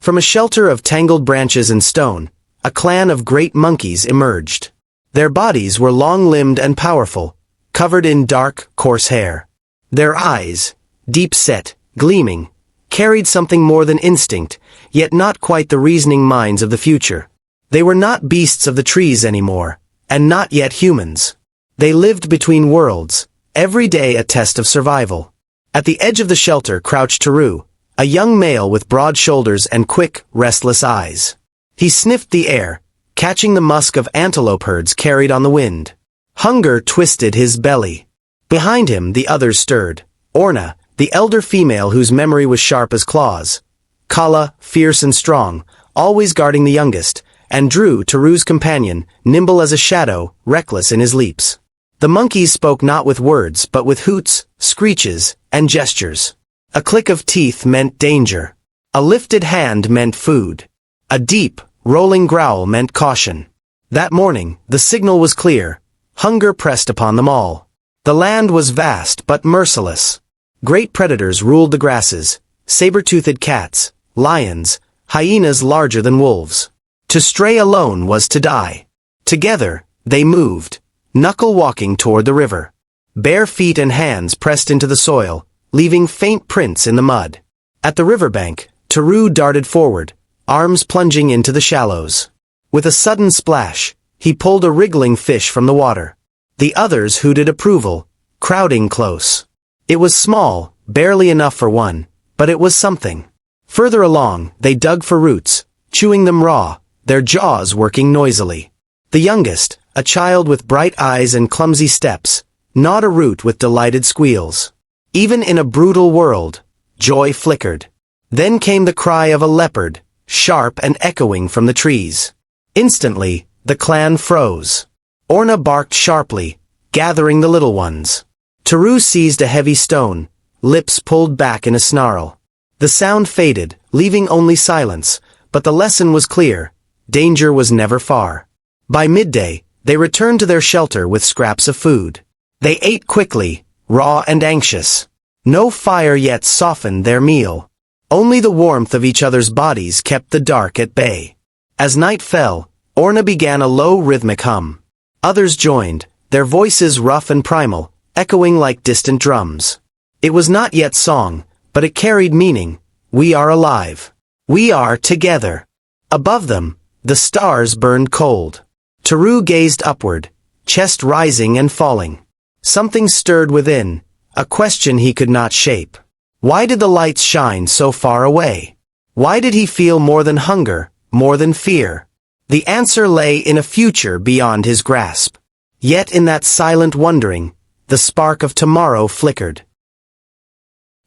From a shelter of tangled branches and stone, a clan of great monkeys emerged. Their bodies were long-limbed and powerful, covered in dark, coarse hair. Their eyes, deep-set, gleaming, carried something more than instinct, yet not quite the reasoning minds of the future. They were not beasts of the trees anymore, and not yet humans. They lived between worlds, every day a test of survival. At the edge of the shelter crouched Taru, a young male with broad shoulders and quick, restless eyes. He sniffed the air, catching the musk of antelope herds carried on the wind. Hunger twisted his belly. Behind him the others stirred. Orna, the elder female whose memory was sharp as claws. Kala, fierce and strong, always guarding the youngest, and Drew, Taru's companion, nimble as a shadow, reckless in his leaps. The monkeys spoke not with words but with hoots, screeches, and gestures. A click of teeth meant danger. A lifted hand meant food. A deep, rolling growl meant caution. That morning, the signal was clear. Hunger pressed upon them all. The land was vast but merciless. Great predators ruled the grasses, saber-toothed cats, lions, hyenas larger than wolves. To stray alone was to die. Together, they moved, knuckle-walking toward the river. Bare feet and hands pressed into the soil, leaving faint prints in the mud. At the riverbank, Taru darted forward, arms plunging into the shallows. With a sudden splash, he pulled a wriggling fish from the water. The others hooted approval, crowding close. It was small, barely enough for one, but it was something. Further along, they dug for roots, chewing them raw, their jaws working noisily. The youngest, a child with bright eyes and clumsy steps, gnawed a root with delighted squeals. Even in a brutal world, joy flickered. Then came the cry of a leopard, sharp and echoing from the trees. Instantly, the clan froze. Orna barked sharply, gathering the little ones. Taru seized a heavy stone, lips pulled back in a snarl. The sound faded, leaving only silence, but the lesson was clear. Danger was never far. By midday, they returned to their shelter with scraps of food. They ate quickly, raw and anxious. No fire yet softened their meal. Only the warmth of each other's bodies kept the dark at bay. As night fell, Orna began a low rhythmic hum. Others joined, their voices rough and primal, echoing like distant drums. It was not yet song, but it carried meaning. We are alive. We are together. Above them, the stars burned cold. Taru gazed upward, chest rising and falling. Something stirred within, a question he could not shape. Why did the lights shine so far away? Why did he feel more than hunger, more than fear? The answer lay in a future beyond his grasp. Yet in that silent wondering, the spark of tomorrow flickered.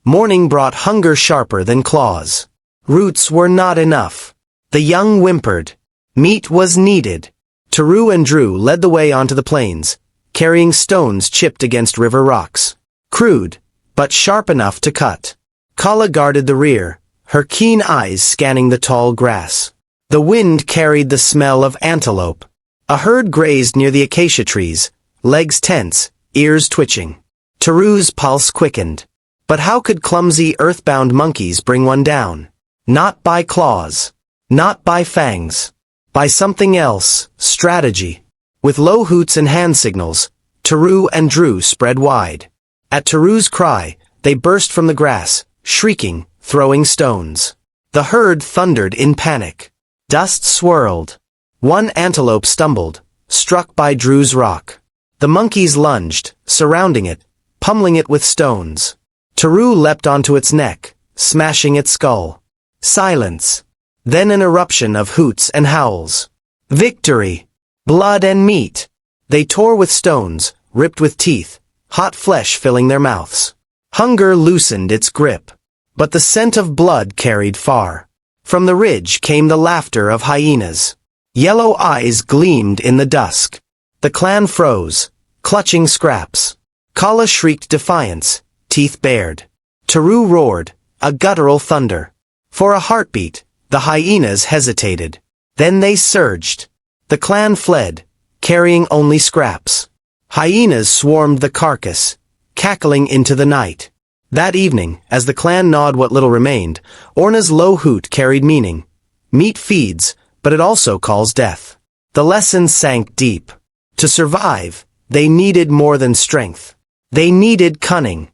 Morning brought hunger sharper than claws. Roots were not enough. The young whimpered. Meat was needed. Taru and Drew led the way onto the plains, carrying stones chipped against river rocks. Crude, but sharp enough to cut. Kala guarded the rear, her keen eyes scanning the tall grass. The wind carried the smell of antelope. A herd grazed near the acacia trees, legs tense, ears twitching. Taru's pulse quickened. But how could clumsy earthbound monkeys bring one down? Not by claws. Not by fangs. By something else, strategy. With low hoots and hand signals, Taru and Drew spread wide. At Taru's cry, they burst from the grass, shrieking, throwing stones. The herd thundered in panic. Dust swirled. One antelope stumbled, struck by Drew's rock. The monkeys lunged, surrounding it, pummeling it with stones. Taru leapt onto its neck, smashing its skull. Silence. Then an eruption of hoots and howls. Victory! Blood and meat! They tore with stones, ripped with teeth, hot flesh filling their mouths. Hunger loosened its grip. But the scent of blood carried far. From the ridge came the laughter of hyenas. Yellow eyes gleamed in the dusk. The clan froze, clutching scraps. Kala shrieked defiance, teeth bared. Taru roared, a guttural thunder. For a heartbeat, the hyenas hesitated. Then they surged. The clan fled, carrying only scraps. Hyenas swarmed the carcass, cackling into the night. That evening, as the clan gnawed what little remained, Orna's low hoot carried meaning. Meat feeds, but it also calls death. The lesson sank deep. To survive, they needed more than strength. They needed cunning.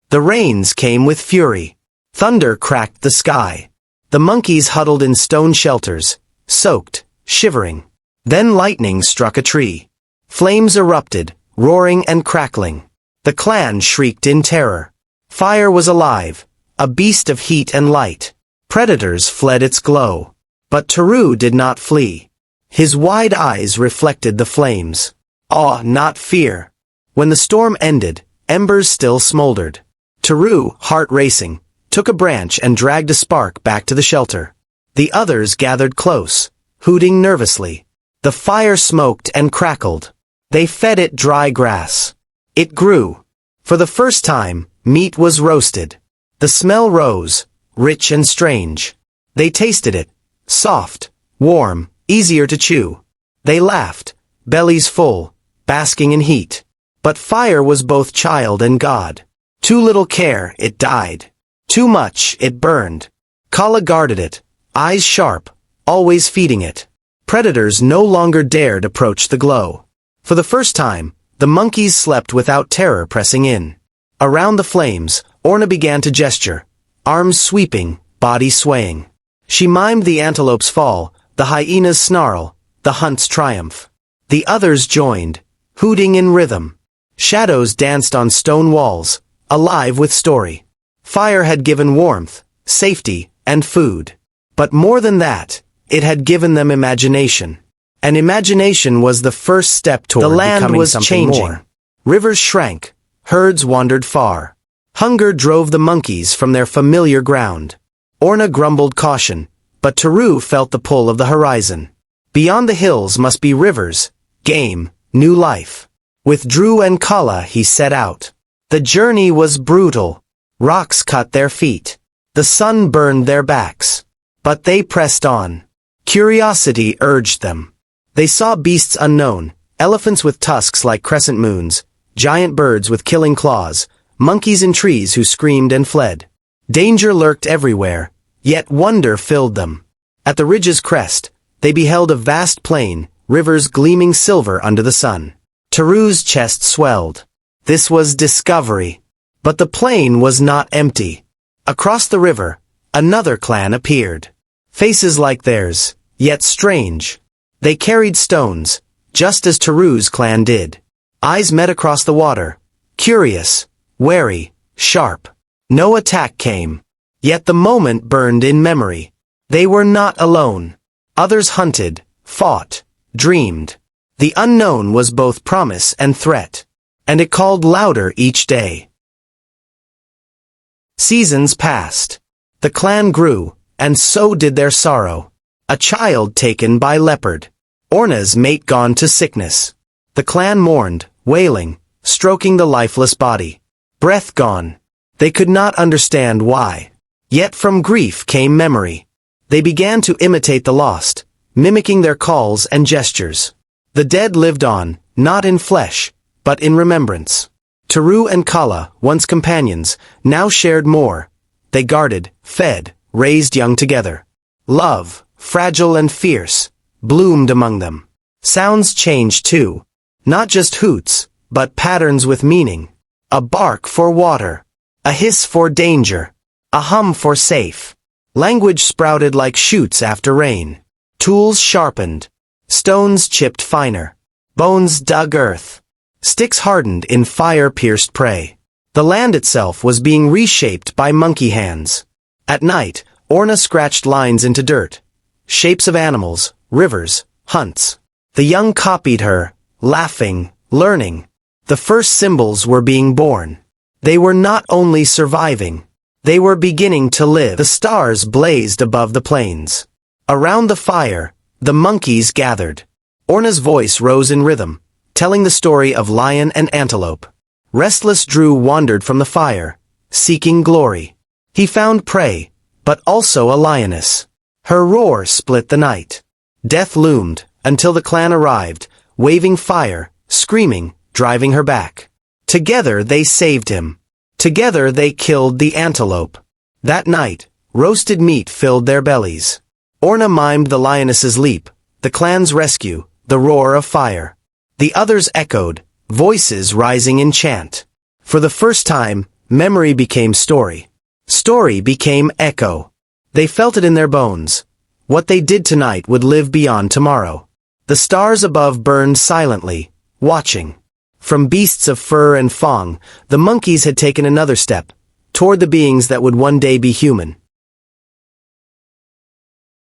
The rains came with fury. Thunder cracked the sky. The monkeys huddled in stone shelters, soaked, shivering. Then lightning struck a tree. Flames erupted, roaring and crackling. The clan shrieked in terror. Fire was alive, a beast of heat and light. Predators fled its glow. But Taru did not flee. His wide eyes reflected the flames. Awe, not fear. When the storm ended, embers still smoldered. Taru, heart racing, took a branch and dragged a spark back to the shelter. The others gathered close, hooting nervously. The fire smoked and crackled. They fed it dry grass. It grew. For the first time, meat was roasted. The smell rose, rich and strange. They tasted it, soft, warm, easier to chew. They laughed, bellies full, basking in heat. But fire was both child and god. Too little care, it died. Too much, it burned. Kala guarded it, eyes sharp, always feeding it. Predators no longer dared approach the glow. For the first time, the monkeys slept without terror pressing in. Around the flames, Orna began to gesture, arms sweeping, body swaying. She mimed the antelope's fall, the hyena's snarl, the hunt's triumph. The others joined, hooting in rhythm. Shadows danced on stone walls, alive with story. Fire had given warmth, safety, and food. But more than that, it had given them imagination. And imagination was the first step toward becoming something more. The land was changing. Rivers shrank, herds wandered far. Hunger drove the monkeys from their familiar ground. Orna grumbled caution, but Taru felt the pull of the horizon. Beyond the hills must be rivers, game, new life. With Drew and Kala he set out. The journey was brutal. Rocks cut their feet. The sun burned their backs. But they pressed on. Curiosity urged them. They saw beasts unknown, elephants with tusks like crescent moons, giant birds with killing claws, monkeys in trees who screamed and fled. Danger lurked everywhere, yet wonder filled them. At the ridge's crest, they beheld a vast plain, rivers gleaming silver under the sun. Taru's chest swelled. This was discovery. But the plain was not empty. Across the river, another clan appeared. Faces like theirs, yet strange. They carried stones, just as Taru's clan did. Eyes met across the water, curious, wary, sharp. No attack came. Yet the moment burned in memory. They were not alone. Others hunted, fought, dreamed. The unknown was both promise and threat. And it called louder each day. Seasons passed. The clan grew, and so did their sorrow. A child taken by leopard. Orna's mate gone to sickness. The clan mourned, wailing, stroking the lifeless body. Breath gone. They could not understand why. Yet from grief came memory. They began to imitate the lost, mimicking their calls and gestures. The dead lived on, not in flesh, but in remembrance. Taru and Kala, once companions, now shared more. They guarded, fed, raised young together. Love, fragile and fierce, bloomed among them. Sounds changed too. Not just hoots, but patterns with meaning. A bark for water. A hiss for danger. A hum for safe. Language sprouted like shoots after rain. Tools sharpened. Stones chipped finer. Bones dug earth. Sticks hardened in fire-pierced prey. The land itself was being reshaped by monkey hands. At night, Orna scratched lines into dirt. Shapes of animals, rivers, hunts. The young copied her, laughing, learning. The first symbols were being born. They were not only surviving. They were beginning to live. The stars blazed above the plains. Around the fire, the monkeys gathered. Orna's voice rose in rhythm, telling the story of lion and antelope. Restless Drew wandered from the fire, seeking glory. He found prey, but also a lioness. Her roar split the night. Death loomed, until the clan arrived, waving fire, screaming, driving her back. Together they saved him. Together they killed the antelope. That night, roasted meat filled their bellies. Orna mimed the lioness's leap, the clan's rescue, the roar of fire. The others echoed, voices rising in chant. For the first time, memory became story. Story became echo. They felt it in their bones. What they did tonight would live beyond tomorrow. The stars above burned silently, watching. From beasts of fur and fang, the monkeys had taken another step, toward the beings that would one day be human.